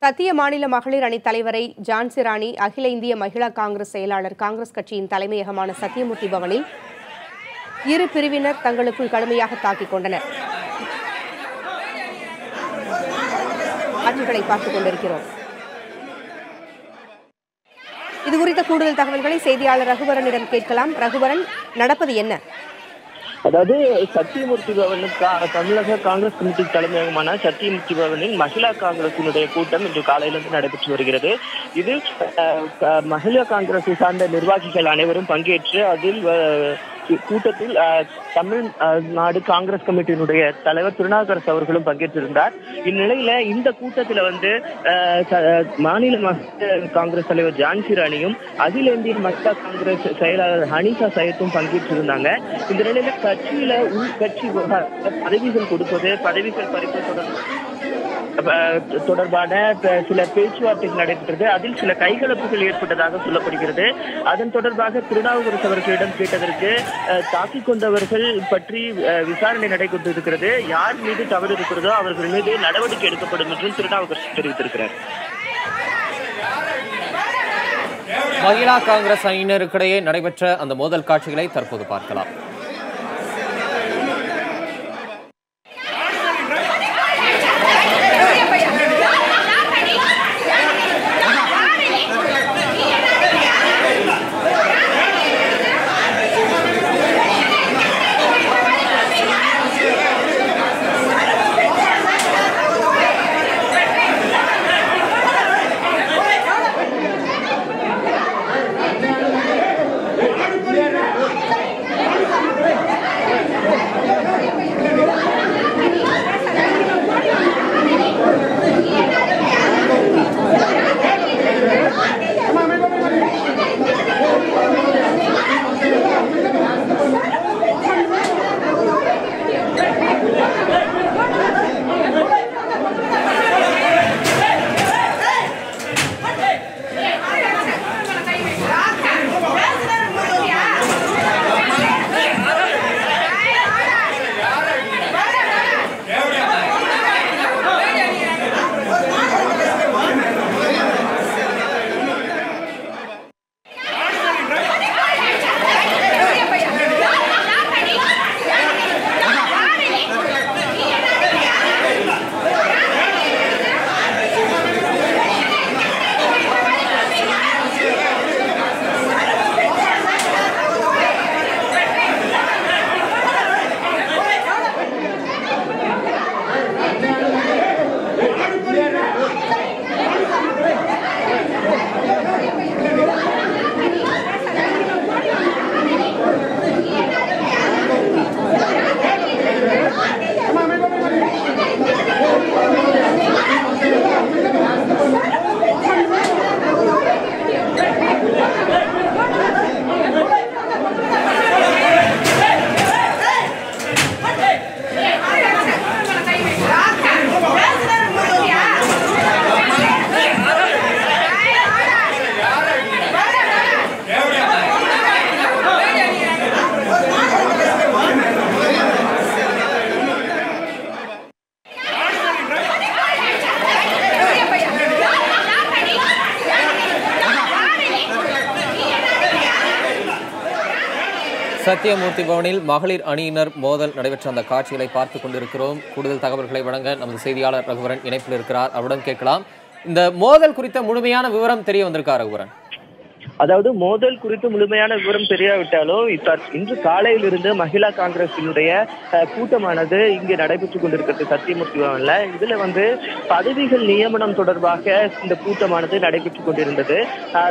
சத்திய மாநில மகளிர் அணி தலைவரை ஜான்சி ராணி அகில இந்திய மகிழா காங்கிரஸ் செயலாளர் காங்கிரஸ் கட்சியின் தலைமையகமான சத்தியமூர்த்தி பவனில் இரு பிரிவினர் தங்களுக்குள் கடுமையாக தாக்கிக் கொண்டனர். காட்சிகளை பார்த்துக் கொண்டிருக்கிறோம். இதுகுறித்த கூடுதல் தகவல்களை செய்தியாளர் ரகுவரனிடம் கேட்கலாம். ரகுவரன், நடப்பது என்ன? அதாவது சத்தியமூர்த்தி பவனுக்கு தமிழக காங்கிரஸ் கமிட்டி தலைமையகமான சத்தியமூர்த்தி பவனில் மகிழா காங்கிரசினுடைய கூட்டம் இன்று காலையிலிருந்து நடைபெற்று வருகிறது. இது மகிழா காங்கிரஸை சார்ந்த நிர்வாகிகள் அனைவரும் பங்கேற்று அதில் கூட்டத்தில் தமிழ்நாடு காங்கிரஸ் கமிட்டியினுடைய தலைவர் திருநாவுக்கரசு அவர்களும் பங்கேற்றிருந்தார். இந்நிலையில இந்த கூட்டத்தில் மாநில காங்கிரஸ் தலைவர் ஜான்சி ராணியும் அகில இந்திய மகிழா காங்கிரஸ் செயலாளர் ஹனீஃபா சையத்தும் பங்கேற்றிருந்தாங்க. இந்த நிலையில கட்சியில உள்கட்சி பதவிகள் கொடுப்பது, பதவிகள் பறிப்பு தொடர்பான சில பேச்சுவார்த்தைகள் நடைபெற்றது. அதில் சில கைகலப்புகள் ஏற்பட்டதாக சொல்லப்படுகிறது. அதன் தொடர்பாக திருநாவுக்கரசு அவர்களிடம் கேட்டதற்கு தாக்கிக் கொண்டவர்கள் பற்றி விசாரணை நடைபெற்றிருக்கிறது, யார் மீது தவறு இருக்கிறதோ அவர்கள் மீது நடவடிக்கை எடுக்கப்படும் என்றும் திருநாவுக்கரசு தெரிவித்திருக்கிறார். மகிழா காங்கிரஸ் அணியினருக்கிடையே நடைபெற்ற அந்த மோதல் காட்சிகளை தற்போது பார்க்கலாம். சத்தியமூர்த்தி பவனில் மகளிர் அணியினர் மோதல் நடைபெற்ற அந்த காட்சிகளை பார்த்துக் கொண்டிருக்கிறோம். கூடுதல் தகவல்களை வழங்க நமது செய்தியாளர் ரகுவரன் இணைப்பில் இருக்கிறார். அவருடன் கேட்கலாம். இந்த மோதல் குறித்த முழுமையான விவரம் தெரிய வந்திருக்கார் ரகுவரன். அதாவது மோதல் குறித்து முழுமையான விவரம் தெரியாவிட்டாலும் இன்று காலையிலிருந்து மகிழா காங்கிரசினுடைய கூட்டமானது இங்கே நடைபெற்றுக் கொண்டிருக்கிறது சத்தியமூர்த்தி பவன்ல. இதுல பதவிகள் நியமனம் தொடர்பாக இந்த கூட்டமானது நடைபெற்றுக் கொண்டிருந்தது.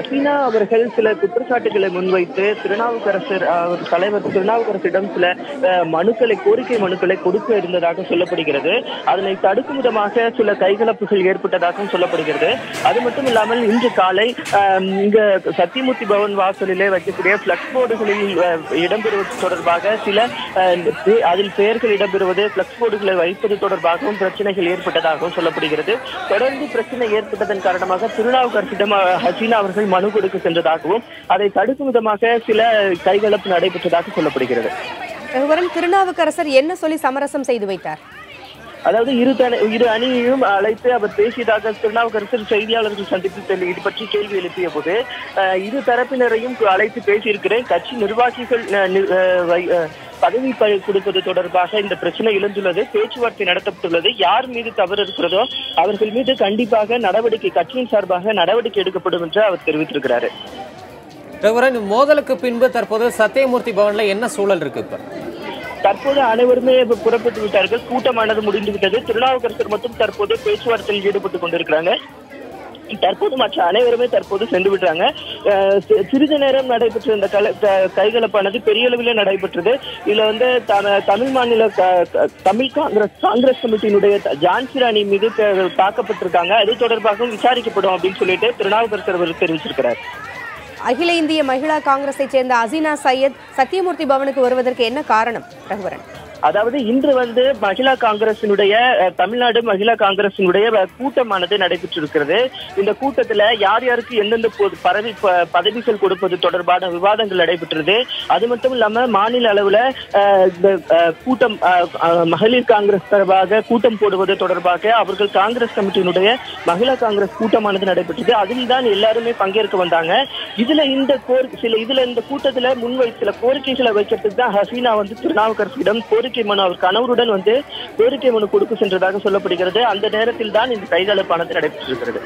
சீனா அவர்கள் சில குற்றச்சாட்டுகளை முன்வைத்து தலைவர் திருநாவுக்கரசிடம் சில கோரிக்கை மனுக்களை கொடுக்க இருந்ததாக சொல்லப்படுகிறது. அதனை தடுக்கும் விதமாக சில கைகலப்புகள் ஏற்பட்டதாகவும் சொல்லப்படுகிறது. அது மட்டும் இல்லாமல் இன்று காலை இங்க சத்தியமூர்த்தி பவன் வாசலிலே வைக்கக்கூடிய பிளக்ஸ் போர்டுகளில் இடம்பெறுவது தொடர்பாக அதில் பெயர்கள் இடம்பெறுவது, பிளக்ஸ் போர்டுகளை வைப்பது தொடர்பாகவும் பிரச்சனைகள் ஏற்பட்டதாகவும் சொல்லப்படுகிறது. தொடர்ந்து பிரச்சனை ஏற்பட்டதன் காரணமாக திருநாவுக்கரசிடம் ஹசீனா அவர்கள் மனு கொடுக்க சென்றதாகவும் அதை தடுக்கும் விதமாக சில கைகலப்பு நடைபெற்றதாக சொல்லப்படுகிறது. திருநாவுக்கரசர் என்ன சொல்லி சமரசம் செய்து வைத்தார்? அதாவது இரு அணியையும் அழைத்து அவர் பேசியதாக திருநாவுக்கரசர் செய்தியாளர்கள் சந்திப்பில் இது பற்றி கேள்வி எழுப்பிய போது இரு தரப்பினரையும் அழைத்து பேசியிருக்கிறேன். கட்சி நிர்வாகிகள் பதவி கொடுப்பது தொடர்பாக இந்த பிரச்சனை எழுந்துள்ளது, பேச்சுவார்த்தை நடத்தப்பட்டுள்ளது. யார் மீது தவறு இருக்கிறதோ அவர்கள் மீது கண்டிப்பாக கட்சியின் சார்பாக நடவடிக்கை எடுக்கப்படும் என்று அவர் தெரிவித்திருக்கிறார். மோதலுக்கு பின்பு தற்போது சத்தியமூர்த்தி பவன்ல என்ன சூழல் இருக்கு? தற்போது அனைவருமே புறப்பட்டு விட்டார்கள். கூட்டமானது முடிந்து விட்டது. திருநாவுக்கரசர் மட்டும் தற்போது பேச்சுவார்த்தையில் ஈடுபட்டுக் கொண்டிருக்கிறாங்க. தற்போது மற்ற அனைவருமே தற்போது சென்று விடுறாங்க. சிறிது நேரம் நடைபெற்ற இந்த கைகலப்பானது பெரிய அளவில் நடைபெற்றது. இதுல தமிழ் மாநில தமிழ் காங்கிரஸ் கமிட்டியினுடைய ஜான்சி ராணி மீது தாக்கப்பட்டிருக்காங்க. அது தொடர்பாகவும் விசாரிக்கப்படும் அப்படின்னு சொல்லிட்டு திருநாவுக்கரசர் தெரிவிச்சிருக்கிறார். அகில இந்திய மகிழா காங்கிரஸை சேர்ந்த அசீனா சையத் சத்தியமூர்த்தி பவனுக்கு வருவதற்கு என்ன காரணம் ரகுவரன்? அதாவது இன்று மகிழா காங்கிரசினுடைய தமிழ்நாடு மகிழா காங்கிரசினுடைய கூட்டமானது நடைபெற்றிருக்கிறது. இந்த கூட்டத்துல யார் யாருக்கு எந்தெந்த பதவிகள் கொடுப்பது தொடர்பான விவாதங்கள் நடைபெற்றது. அது மட்டும் இல்லாம மாநில அளவுல கூட்டம் மகளிர் காங்கிரஸ் தொடர்பாக கூட்டம் போடுவது தொடர்பாக அவர்கள் காங்கிரஸ் கமிட்டியினுடைய மகிழா காங்கிரஸ் கூட்டமானது நடைபெற்றது. அதில் தான் எல்லாருமே பங்கேற்க வந்தாங்க. இதுல இந்த கூட்டத்துல சில கோரிக்கைகளை வைக்கிறதுக்கு தான் ஹசீனா திருநாவுக்கரசிடம் கோரிக்கை மனு அவர் கணவருடன் கோரிக்கை மனு கொடுக்க சென்றதாக சொல்லப்படுகிறது. அந்த நேரத்தில் தான் இந்த கைகலப்பானது நடைபெற்றிருக்கிறது.